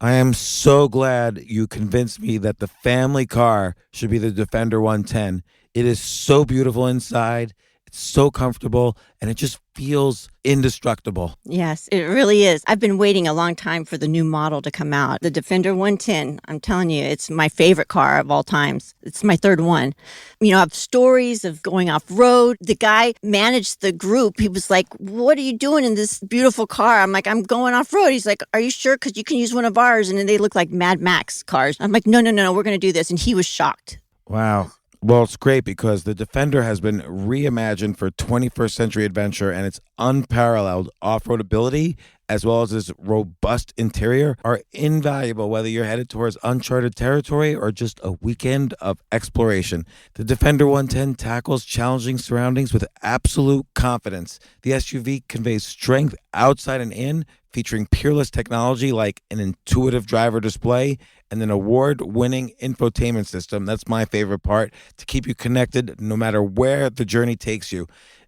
I am so glad you convinced me that the family car should be the Defender 110. It is so beautiful inside. It's so comfortable, and it just feels indestructible. Yes, it really is. I've been waiting a long time for the new model to come out. The Defender 110, I'm telling you, it's my favorite car of all times. It's my third one. You know, I have stories of going off-road. The guy managed the group. He was like, what are you doing in this beautiful car? I'm like, I'm going off-road. He's like, are you sure? Because you can use one of ours. And then they look like Mad Max cars. I'm like, no, we're going to do this. And he was shocked. Wow. Well, it's great because the Defender has been reimagined for 21st century adventure, and its unparalleled off-road ability, as well as its robust interior, are invaluable whether you're headed towards uncharted territory or just a weekend of exploration. The Defender 110 tackles challenging surroundings with absolute confidence. The SUV conveys strength outside and in, featuring peerless technology like an intuitive driver display and an award-winning infotainment system. That's my favorite part, to keep you connected no matter where the journey takes you.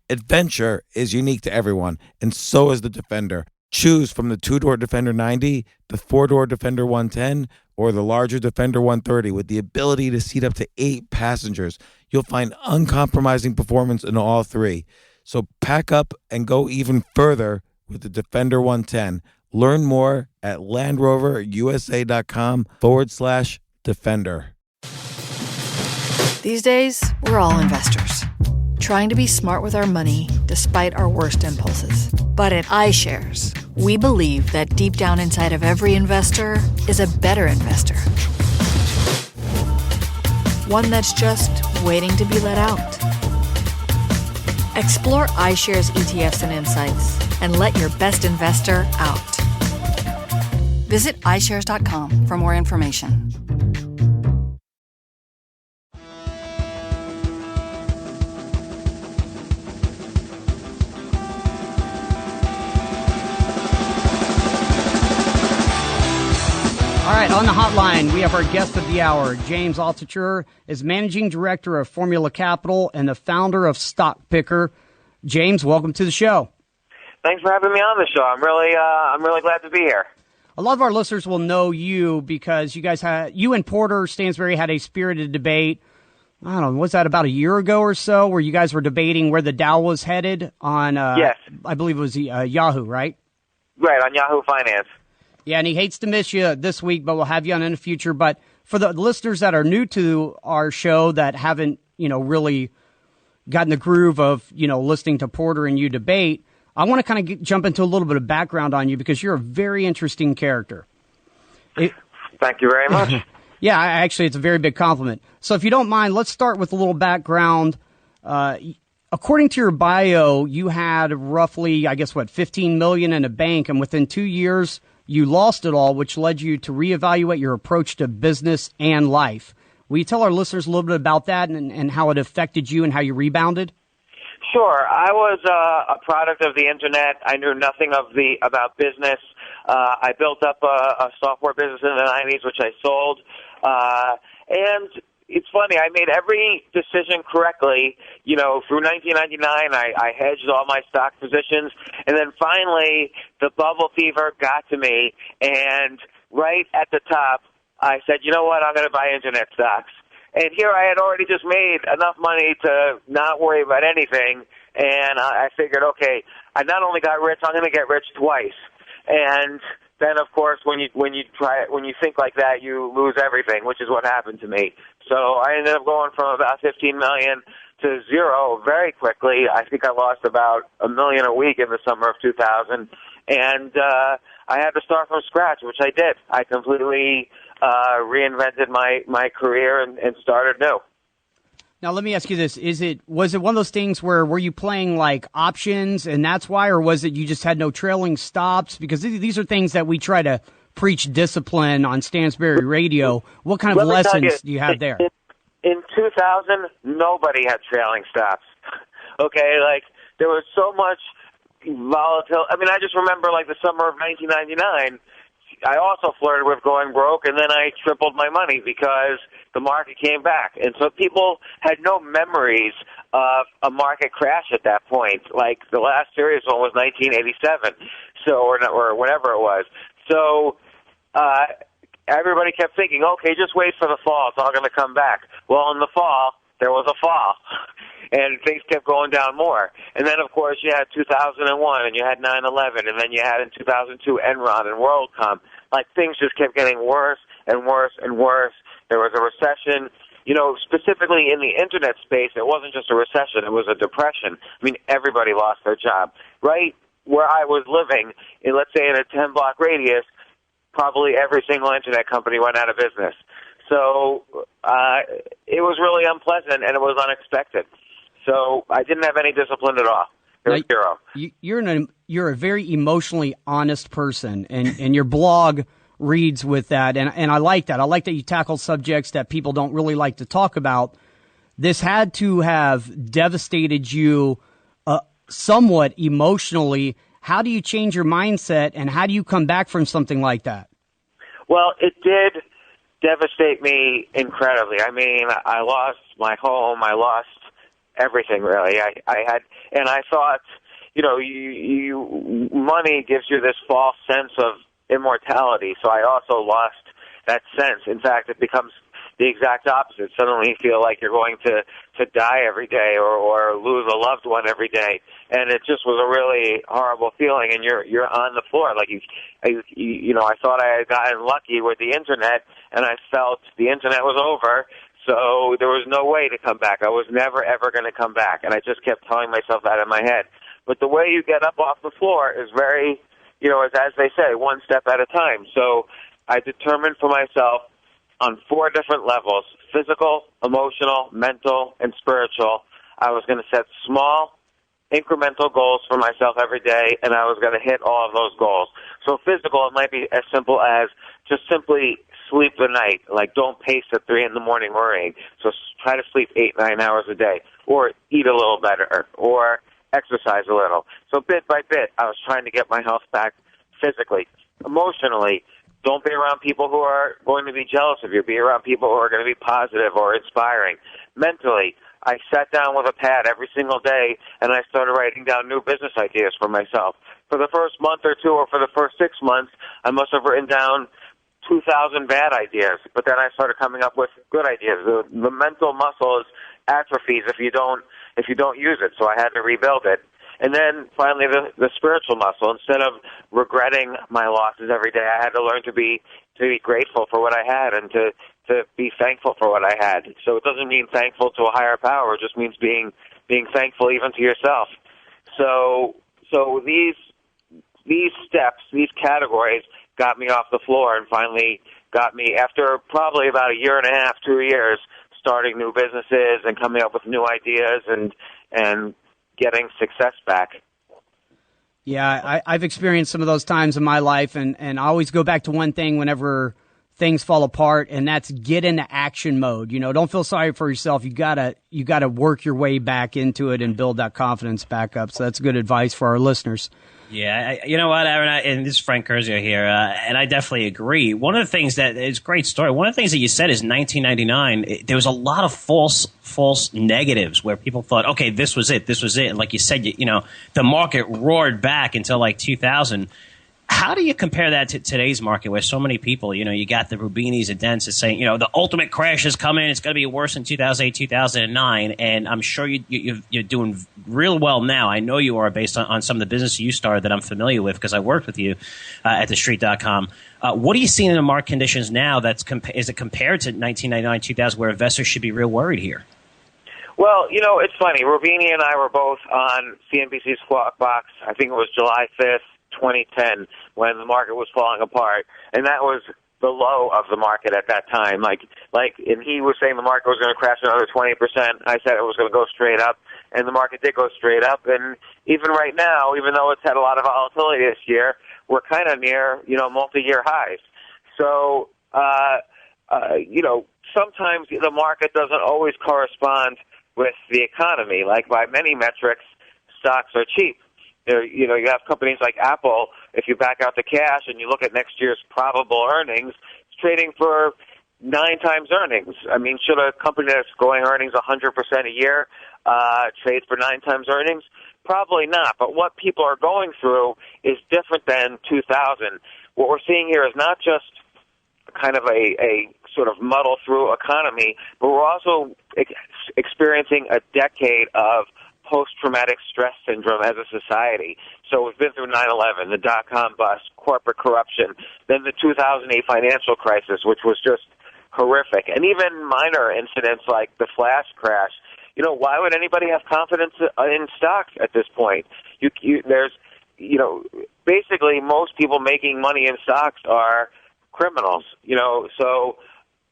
Adventure is unique to everyone, and so is the Defender. Choose from the two-door Defender 90, the four-door Defender 110, or the larger Defender 130 with the ability to seat up to 8 passengers. You'll find uncompromising performance in all three. So pack up and go even further with the Defender 110. Learn more at LandRoverUSA.com/Defender. These days, we're all investors, trying to be smart with our money despite our worst impulses. But at iShares, we believe that deep down inside of every investor is a better investor. One that's just waiting to be let out. Explore iShares ETFs and insights and let your best investor out. Visit iShares.com for more information. All right, on the hotline, we have our guest of the hour. James Altucher is Managing Director of Formula Capital and the founder of Stock Picker. James, welcome to the show. Thanks for having me on the show. I'm really glad to be here. A lot of our listeners will know you because you and Porter Stansberry had a spirited debate. I don't know, was that about a year ago or so, where you guys were debating where the Dow was headed on, yes. I believe it was Yahoo, right? Right, on Yahoo Finance. Yeah, and he hates to miss you this week, but we'll have you on in the future. But for the listeners that are new to our show that haven't, really gotten the groove of, listening to Porter and you debate, I want to kind of jump into a little bit of background on you because you're a very interesting character. Thank you very much. Yeah, actually, it's a very big compliment. So if you don't mind, let's start with a little background. According to your bio, you had roughly, $15 million in a bank, and within 2 years, you lost it all, which led you to reevaluate your approach to business and life. Will you tell our listeners a little bit about that and how it affected you and how you rebounded? Sure. I was a product of the internet. I knew nothing about business. I built up a software business in the 90s, which I sold. And it's funny, I made every decision correctly. Through 1999, I hedged all my stock positions. And then finally, the bubble fever got to me. And right at the top, I said, you know what, I'm going to buy internet stocks. And here I had already just made enough money to not worry about anything, and I figured, okay, I not only got rich, I'm going to get rich twice. And then, of course, when you think like that, you lose everything, which is what happened to me. So I ended up going from about $15 million to zero very quickly. I think I lost about $1 million a week in the summer of 2000, and I had to start from scratch, which I did. I completely reinvented my career and started new. Now, let me ask you this. Was it one of those things were you playing like options and that's why, or was it you just had no trailing stops? Because these are things that we try to preach discipline on Stansberry Radio. What kind of lessons do you have there? In 2000, nobody had trailing stops. Okay, there was so much volatility. I mean, I just remember the summer of 1999, I also flirted with going broke, and then I tripled my money because the market came back. And so people had no memories of a market crash at that point. The last serious one was 1987, or whatever it was. So everybody kept thinking, okay, just wait for the fall. It's all going to come back. Well, in the fall, there was a fall. And things kept going down more. And then, of course, you had 2001, and you had 9/11, and then you had in 2002 Enron and WorldCom. Like, things just kept getting worse and worse and worse. There was a recession. You know, specifically in the Internet space, it wasn't just a recession. It was a depression. I mean, everybody lost their job. Right where I was living, in, let's say in a 10-block radius, probably every single Internet company went out of business. So it was really unpleasant, and it was unexpected. So I didn't have any discipline at all. There was zero. You're a very emotionally honest person, and your blog reads with that, and I like that. I like that you tackle subjects that people don't really like to talk about. This had to have devastated you somewhat emotionally. How do you change your mindset, and how do you come back from something like that? Well, it did devastate me incredibly. I mean, I lost my home. I lost everything, really. I thought, you know, money gives you this false sense of immortality. So I also lost that sense. In fact, it becomes the exact opposite. Suddenly you feel like you're going to die every day or lose a loved one every day. And it just was a really horrible feeling. And you're on the floor. Like you know, I thought I had gotten lucky with the Internet, and I felt the Internet was over. So there was no way to come back. I was never, ever going to come back. And I just kept telling myself that in my head. But the way you get up off the floor is very, you know, as they say, one step at a time. So I determined for myself on 4 different levels, physical, emotional, mental, and spiritual. I was going to set small, incremental goals for myself every day, and I was going to hit all of those goals. So physical, it might be as simple as just simply sleep the night. Like, don't pace at 3 a.m. worrying. So try to sleep 8-9 hours a day, or eat a little better, or exercise a little. So bit by bit, I was trying to get my health back physically. Emotionally, don't be around people who are going to be jealous of you. Be around people who are going to be positive or inspiring. Mentally, I sat down with a pad every single day, and I started writing down new business ideas for myself. For the first month or two, or for the first 6 months, I must have written down 2,000 bad ideas, but then I started coming up with good ideas. The mental muscle is atrophies if you don't use it, so I had to rebuild it. And then finally the spiritual muscle. Instead of regretting my losses every day, I had to learn to be grateful for what I had and to be thankful for what I had. So it doesn't mean thankful to a higher power, it just means being thankful even to yourself. So these steps, these categories got me off the floor and finally got me, after probably about 1.5 years, 2 years, starting new businesses and coming up with new ideas and getting success back. Yeah, I've experienced some of those times in my life, and I always go back to one thing whenever things fall apart, and that's get into action mode. You know, don't feel sorry for yourself. You gotta work your way back into it and build that confidence back up. So that's good advice for our listeners. Yeah, you know what, Aaron, and this is Frank Curzio here, and I definitely agree. One of the things that is a great story. One of the things that you said is 1999. There was a lot of false negatives where people thought, okay, this was it, and like you said, you know, the market roared back until like 2000. How do you compare that to today's market where so many people, you know, you got the Rubinis and Dents saying, you know, the ultimate crash is coming. It's going to be worse in 2008, 2009. And I'm sure you're doing real well now. I know you are based on some of the business you started that I'm familiar with because I worked with you at TheStreet.com. What are you seeing in the market conditions now is it compared to 1999, 2000 where investors should be real worried here? Well, you know, it's funny. Rubini and I were both on CNBC's Squawk Box. I think it was July 5th. 2010 when the market was falling apart, and that was the low of the market at that time. And he was saying the market was going to crash another 20%. I said it was going to go straight up, and the market did go straight up. And even right now, even though it's had a lot of volatility this year, we're kind of near, you know, multi-year highs. So, you know, sometimes the market doesn't always correspond with the economy. Like by many metrics, stocks are cheap. You know, you have companies like Apple, if you back out the cash and you look at next year's probable earnings, it's trading for 9 times earnings. I mean, should a company that's growing earnings 100% a year trade for 9 times earnings? Probably not. But what people are going through is different than 2000. What we're seeing here is not just kind of a sort of muddle through economy, but we're also experiencing a decade of post-traumatic stress syndrome as a society. So we've been through 9/11, the dot-com bust, corporate corruption, then the 2008 financial crisis, which was just horrific, and even minor incidents like the flash crash. You know, why would anybody have confidence in stocks at this point? There's, you know, basically most people making money in stocks are criminals, you know, so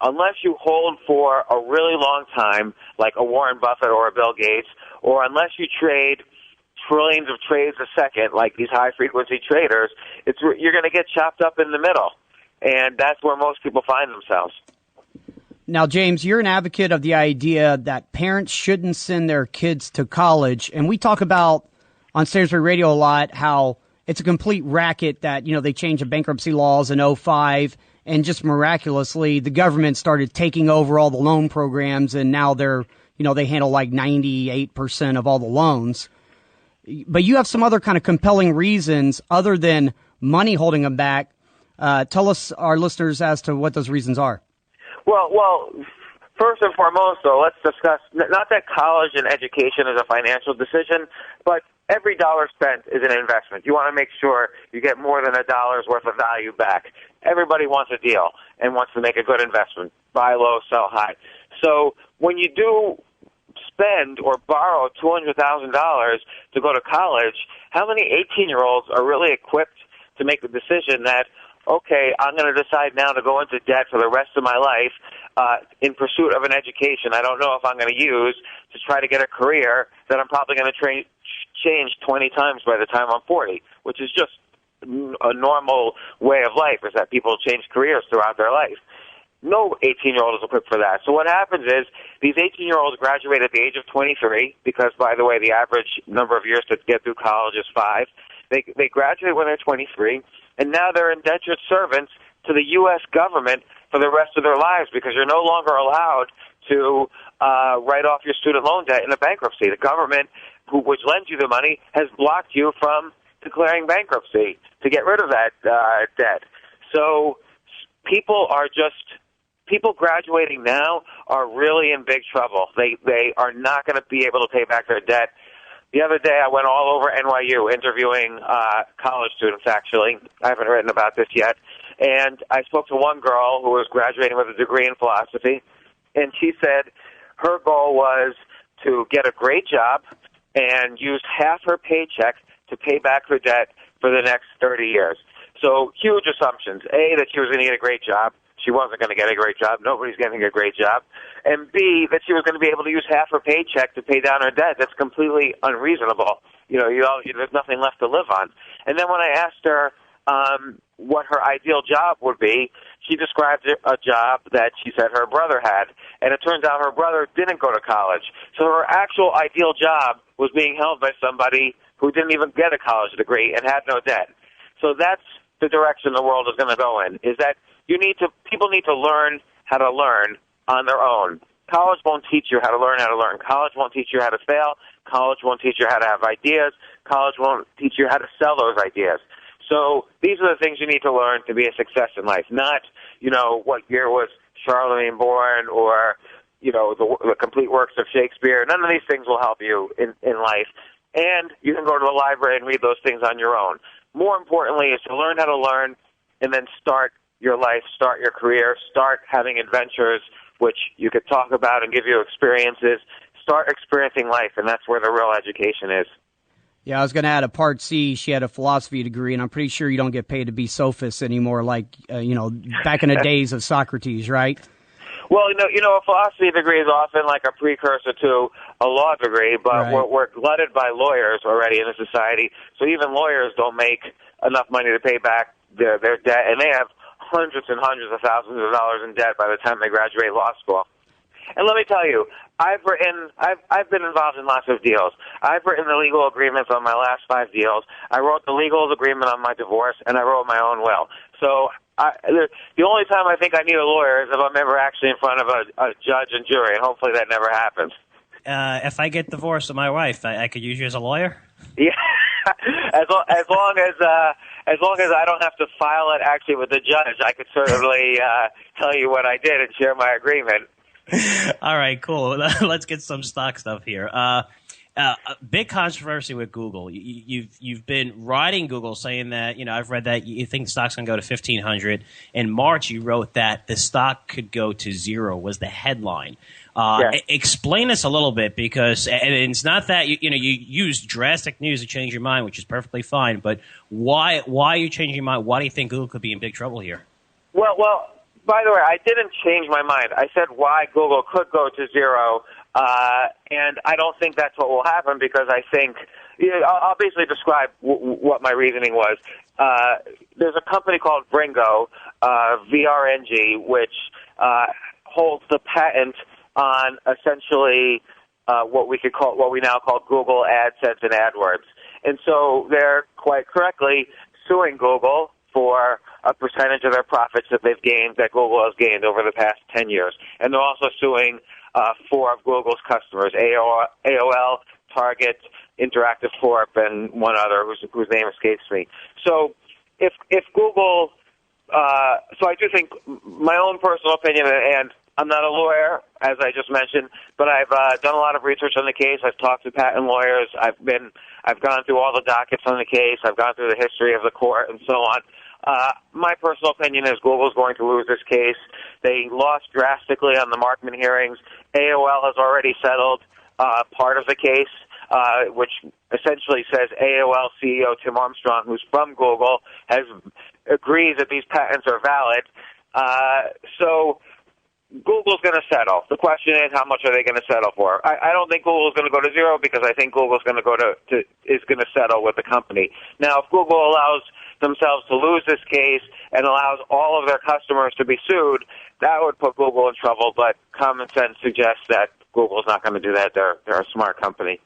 unless you hold for a really long time, like a Warren Buffett or a Bill Gates, or unless you trade trillions of trades a second, like these high-frequency traders, you're going to get chopped up in the middle, and that's where most people find themselves. Now, James, you're an advocate of the idea that parents shouldn't send their kids to college, and we talk about on Stansberry Radio a lot how it's a complete racket that, you know, they changed the bankruptcy laws in 2005, and just miraculously the government started taking over all the loan programs, and now they're, you know, they handle like 98% of all the loans. But you have some other kind of compelling reasons other than money holding them back. Tell us, our listeners, as to what those reasons are. Well, first and foremost, though, let's discuss not that college and education is a financial decision, but every dollar spent is an investment. You want to make sure you get more than $1 worth of value back. Everybody wants a deal and wants to make a good investment. Buy low, sell high. So when you do spend or borrow $200,000 to go to college, how many 18-year-olds are really equipped to make the decision that, okay, I'm going to decide now to go into debt for the rest of my life in pursuit of an education I don't know if I'm going to use to try to get a career that I'm probably going to change 20 times by the time I'm 40, which is just a normal way of life, is that people change careers throughout their life. No 18-year-old is equipped for that. So what happens is these 18-year-olds graduate at the age of 23 because, by the way, the average number of years to get through college is 5. They graduate when they're 23, and now they're indentured servants to the U.S. government for the rest of their lives because you're no longer allowed to write off your student loan debt in a bankruptcy. The government, which lends you the money, has blocked you from declaring bankruptcy to get rid of that debt. So people graduating now are really in big trouble. They are not going to be able to pay back their debt. The other day, I went all over NYU interviewing college students, actually. I haven't written about this yet. And I spoke to one girl who was graduating with a degree in philosophy, and she said her goal was to get a great job and use half her paycheck to pay back her debt for the next 30 years. So huge assumptions. A, that she was going to get a great job. She wasn't going to get a great job. Nobody's getting a great job. And B, that she was going to be able to use half her paycheck to pay down her debt. That's completely unreasonable. There's nothing left to live on. And then when I asked her what her ideal job would be, she described a job that she said her brother had. And it turns out her brother didn't go to college. So her actual ideal job was being held by somebody who didn't even get a college degree and had no debt. So that's the direction the world is going to go in, is that people need to learn how to learn on their own. College won't teach you how to learn how to learn. College won't teach you how to fail. College won't teach you how to have ideas. College won't teach you how to sell those ideas. So these are the things you need to learn to be a success in life, not, what year was Charlemagne born or, the complete works of Shakespeare. None of these things will help you in life. And you can go to the library and read those things on your own. More importantly is to learn how to learn and then start your life, start your career, start having adventures, which you could talk about and give you experiences. Start experiencing life, and that's where the real education is. Yeah, I was going to add a part C. She had a philosophy degree, and I'm pretty sure you don't get paid to be sophists anymore, like, back in the days of Socrates, right? Well, a philosophy degree is often like a precursor to a law degree, but right. we're glutted by lawyers already in the society, so even lawyers don't make enough money to pay back their debt, and they have hundreds and hundreds of thousands of dollars in debt by the time they graduate law school. And let me tell you, I've been involved in lots of deals. I've written the legal agreements on my last 5 deals. I wrote the legal agreement on my divorce, and I wrote my own will. So the only time I think I need a lawyer is if I'm ever actually in front of a judge and jury, and hopefully that never happens. If I get divorced with my wife, I could use you as a lawyer? Yeah, as long as long as I don't have to file it actually with the judge, I could certainly tell you what I did and share my agreement. All right, cool. Let's get some stock stuff here. A big controversy with Google. You've been riding Google, saying that I've read that you think the stock's going to go to 1,500. In March, you wrote that the stock could go to zero. Was the headline? Explain this a little bit, because and it's not that you use drastic news to change your mind, which is perfectly fine. But why are you changing your mind? Why do you think Google could be in big trouble here? Well. By the way, I didn't change my mind. I said why Google could go to zero, and I don't think that's what will happen, because I think I'll basically describe what my reasoning was. There's a company called Vringo, VRNG, which holds the patent on essentially what we now call Google AdSense and AdWords, and so they're quite correctly suing Google for a percentage of their profits that Google has gained over the past 10 years. And they're also suing 4 of Google's customers, AOL, Target, Interactive Corp, and one other whose name escapes me. So if Google, so I do think, my own personal opinion, and I'm not a lawyer, as I just mentioned, but I've done a lot of research on the case. I've talked to patent lawyers. I've gone through all the dockets on the case. I've gone through the history of the court and so on. My personal opinion is Google's going to lose this case. They lost drastically on the Markman hearings. AOL has already settled part of the case, which essentially says AOL CEO Tim Armstrong, who's from Google, agrees that these patents are valid. So Google's going to settle. The question is, how much are they going to settle for? I don't think Google's going to go to zero, because I think Google's going to is going to settle with the company. Now, if Google allows themselves to lose this case and allows all of their customers to be sued, that would put Google in trouble. But common sense suggests that Google's not going to do that. They're a smart company.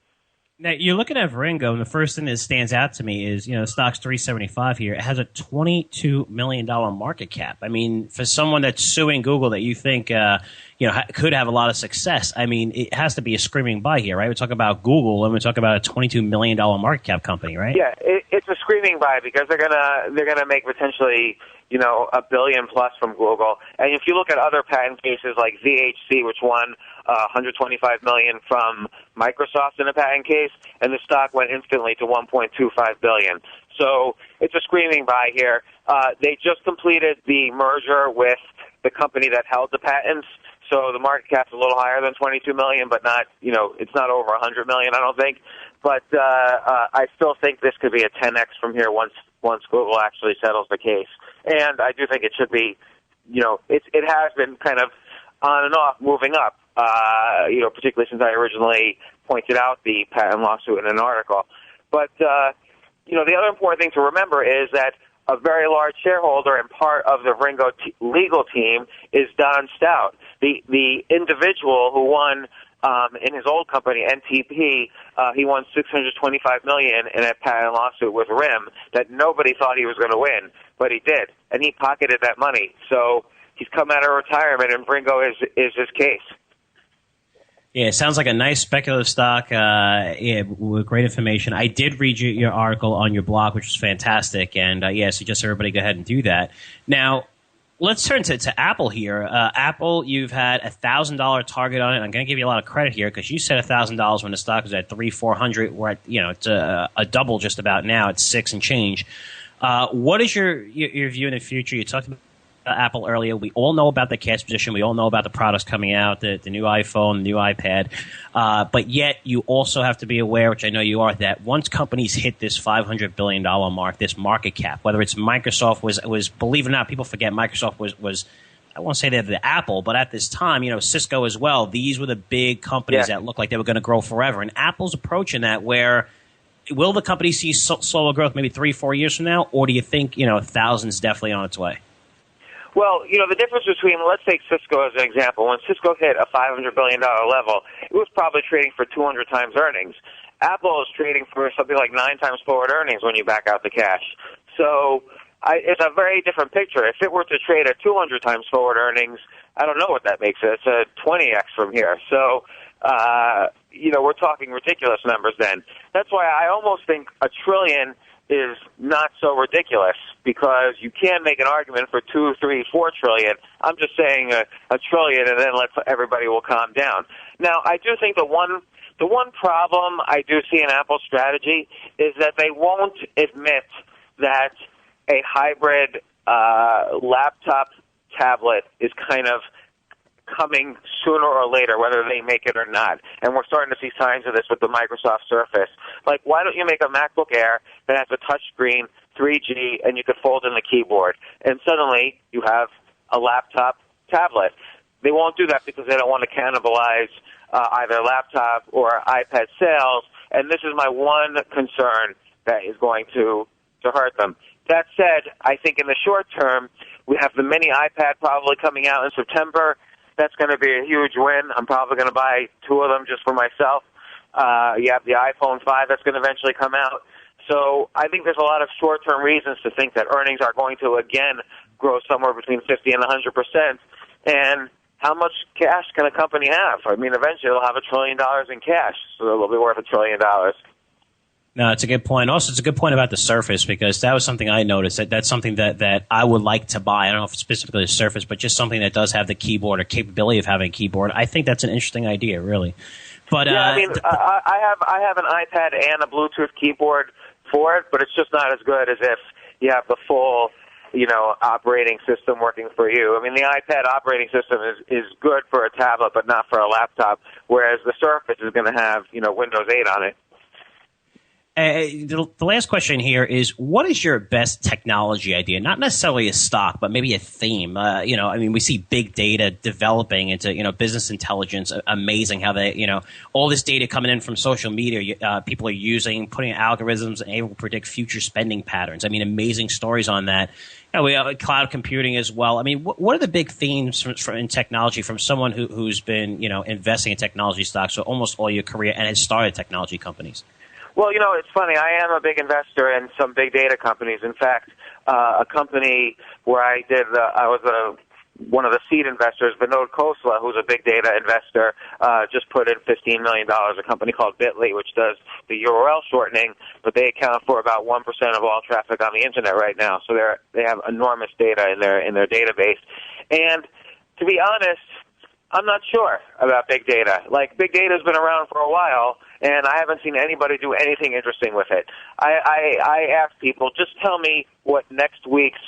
Now, you're looking at Vringo, and the first thing that stands out to me is, the stock's $375 here. It has a $22 million market cap. I mean, for someone that's suing Google that you think, could have a lot of success, I mean, it has to be a screaming buy here, right? We talk about Google, and we talk about a $22 million market cap company, right? Yeah, it's a screaming buy, because they're gonna make potentially, $1 billion plus from Google. And if you look at other patent cases like VHC, which won $125 million from Microsoft in a patent case, and the stock went instantly to $1.25 billion. So it's a screaming buy here. They just completed the merger with the company that held the patents, so the market cap's a little higher than $22 million, but not, it's not over $100 million, I don't think. But I still think this could be a 10x from here once Google actually settles the case. And I do think it should be, it has been kind of on and off, moving up, particularly since I originally pointed out the patent lawsuit in an article. But, the other important thing to remember is that a very large shareholder and part of the Vringo legal team is Don Stout, the individual who won in his old company, NTP. He won $625 million in a patent lawsuit with RIM that nobody thought he was going to win, but he did, and he pocketed that money. So he's come out of retirement, and Vringo is his case. Yeah, it sounds like a nice speculative stock with great information. I did read your article on your blog, which was fantastic, and I suggest everybody go ahead and do that. Now, let's turn to Apple here. Apple, you've had a $1,000 target on it. I'm going to give you a lot of credit here, because you said $1,000 when the stock was at $300-400. We're at, it's a double just about now. It's $6 and change. What is your view in the future? You talked about Apple earlier. We all know about the cash position. We all know about the products coming out, the new iPhone, the new iPad. But yet you also have to be aware, which I know you are, that once companies hit this $500 billion mark, this market cap, whether it's Microsoft was believe it or not, people forget Microsoft was I won't say they're the Apple, but at this time, Cisco as well. These were the big companies that looked like they were going to grow forever. And Apple's approaching that where will the company see slower growth maybe 3-4 years from now, or do you think, thousands definitely on its way? Well, the difference between, let's take Cisco as an example. When Cisco hit a $500 billion level, it was probably trading for 200 times earnings. Apple is trading for something like 9 times forward earnings when you back out the cash. So it's a very different picture. If it were to trade at 200 times forward earnings, I don't know what that makes it. It's a 20x from here. So, we're talking ridiculous numbers then. That's why I almost think $1 trillion is not so ridiculous, because you can make an argument for 2, 3, 4 trillion. I'm just saying a trillion, and then everybody will calm down. Now, I do think the one problem I do see in Apple's strategy is that they won't admit that a hybrid laptop tablet is kind of coming sooner or later, whether they make it or not. And we're starting to see signs of this with the Microsoft Surface. Like, why don't you make a MacBook Air that has a touch screen, 3G, and you could fold in the keyboard? And suddenly you have a laptop tablet. They won't do that because they don't want to cannibalize either laptop or iPad sales. And this is my one concern that is going to hurt them. That said, I think in the short term, we have the mini iPad probably coming out in September. That's going to be a huge win. I'm probably going to buy 2 of them just for myself. You have the iPhone 5 that's going to eventually come out. So I think there's a lot of short-term reasons to think that earnings are going to, again, grow somewhere between 50 and 100%. And how much cash can a company have? I mean, eventually they'll have $1 trillion in cash, so they'll be worth $1 trillion. No, it's a good point. Also, it's a good point about the Surface, because that was something I noticed. That's something that I would like to buy. I don't know if it's specifically a Surface, but just something that does have the keyboard or capability of having a keyboard. I think that's an interesting idea, really. But yeah, I mean, I have an iPad and a Bluetooth keyboard for it, but it's just not as good as if you have the full, operating system working for you. I mean, the iPad operating system is good for a tablet, but not for a laptop, whereas the Surface is going to have, Windows 8 on it. The last question here is, what is your best technology idea? Not necessarily a stock, but maybe a theme. We see big data developing into, business intelligence. Amazing how they, all this data coming in from social media, people are using, putting in algorithms and able to predict future spending patterns. I mean, amazing stories on that. We have cloud computing as well. I mean, what are the big themes in technology from someone who's been, investing in technology stocks for almost all your career and has started technology companies? Well, it's funny. I am a big investor in some big data companies. In fact, a company where I was one of the seed investors, Vinod Khosla, who's a big data investor, just put in $15 million, a company called Bitly, which does the URL shortening, but they account for about 1% of all traffic on the internet right now. So they have enormous data in their database. And to be honest, I'm not sure about big data. Like, big data's been around for a while, and I haven't seen anybody do anything interesting with it. I ask people, just tell me what next week's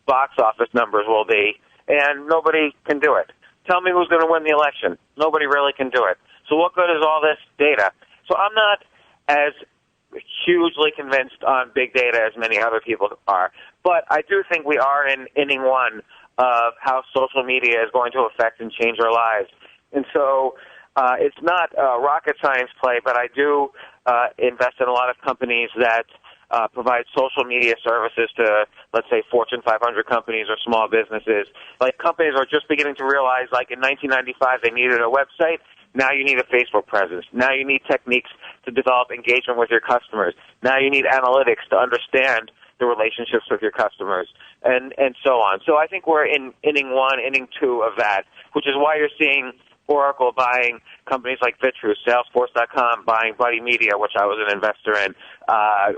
box office numbers will be, and nobody can do it. Tell me who's going to win the election. Nobody really can do it. So what good is all this data? So I'm not as hugely convinced on big data as many other people are. But I do think we are in inning 1 of how social media is going to affect and change our lives. And so it's not a rocket science play, but I do invest in a lot of companies that provide social media services to, let's say, Fortune 500 companies or small businesses. Like, companies are just beginning to realize, like in 1995, they needed a website. Now you need a Facebook presence. Now you need techniques to develop engagement with your customers. Now you need analytics to understand the relationships with your customers, and so on. So I think we're in inning 1, inning 2 of that, which is why you're seeing Oracle buying companies like Vitrus, Salesforce.com buying Buddy Media, which I was an investor in.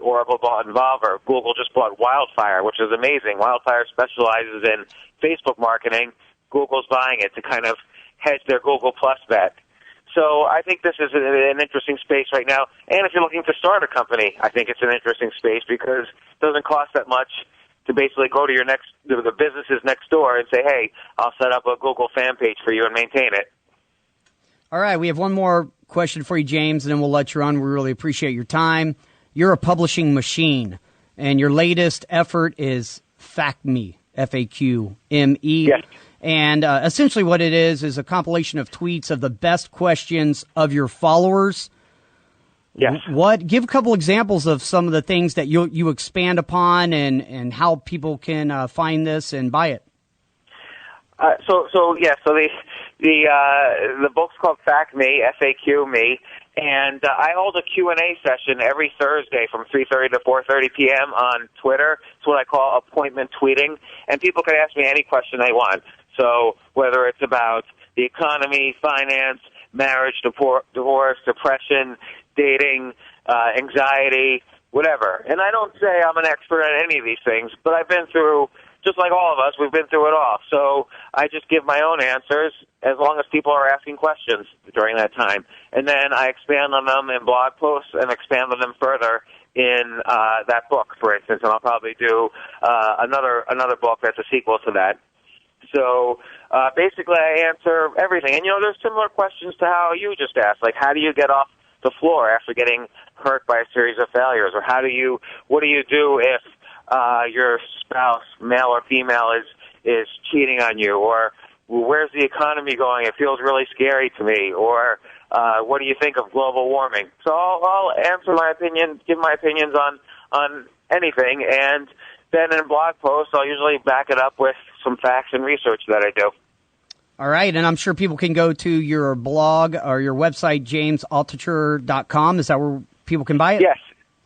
Oracle bought Involver. Google just bought Wildfire, which is amazing. Wildfire specializes in Facebook marketing. Google's buying it to kind of hedge their Google Plus bet. So I think this is an interesting space right now. And if you're looking to start a company, I think it's an interesting space because it doesn't cost that much to basically go to the businesses next door and say, hey, I'll set up a Google fan page for you and maintain it. All right, we have one more question for you, James, and then we'll let you on. We really appreciate your time. You're a publishing machine, and your latest effort is FAQME, F-A-Q-M-E. Yes. And essentially what it is a compilation of tweets of the best questions of your followers. Yes. Give a couple examples of some of the things that you expand upon and how people can find this and buy it. So the book's called FAQME, F-A-Q-Me, and I hold a Q&A session every Thursday from 3:30 to 4:30 p.m. on Twitter. It's what I call appointment tweeting, and people can ask me any question they want. So whether it's about the economy, finance, marriage, divorce, depression, dating, anxiety, whatever. And I don't say I'm an expert at any of these things, but I've been through, just like all of us, we've been through it all. So I just give my own answers as long as people are asking questions during that time. And then I expand on them in blog posts and expand on them further in that book, for instance. And I'll probably do another book that's a sequel to that. So basically I answer everything. And, there's similar questions to how you just asked, like how do you get off the floor after getting hurt by a series of failures? Or what do you do if your spouse, male or female, is cheating on you? Or where's the economy going? It feels really scary to me. Or what do you think of global warming? So I'll answer my opinion, give my opinions on anything, and then in blog posts I'll usually back it up with some facts and research that I do. All right, and I'm sure people can go to your blog or your website, jamesaltucher.com. Is that where people can buy it?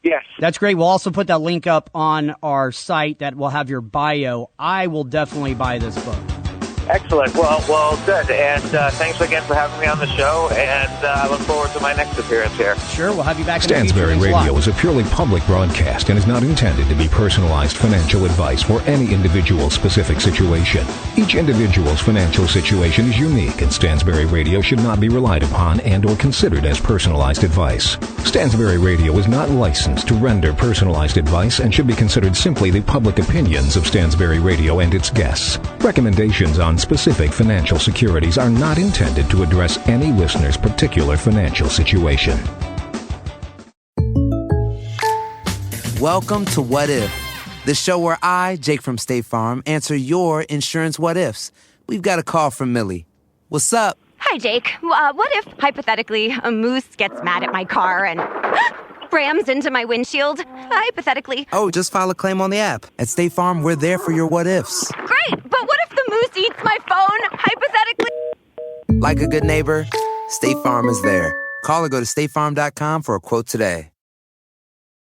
Yes. That's great. We'll also put that link up on our site that will have your bio. I will definitely buy this book. Excellent. Well, good. And thanks again for having me on the show, and I look forward to my next appearance here. Sure, we'll have you back in the future. Stansberry Radio is a purely public broadcast and is not intended to be personalized financial advice for any individual specific situation. Each individual's financial situation is unique, and Stansberry Radio should not be relied upon and or considered as personalized advice. Stansberry Radio is not licensed to render personalized advice and should be considered simply the public opinions of Stansberry Radio and its guests. Recommendations on specific financial securities are not intended to address any listener's particular financial situation. Welcome to What If, the show where I, Jake from State Farm, answer your insurance what ifs. We've got a call from Millie. What's up? Hi, Jake. What if, hypothetically, a moose gets mad at my car and rams into my windshield? Hypothetically. Oh, just file a claim on the app. At State Farm, we're there for your what ifs. Great, but what if the moose eats my phone? Hypothetically. Like a good neighbor, State Farm is there. Call or go to statefarm.com for a quote today.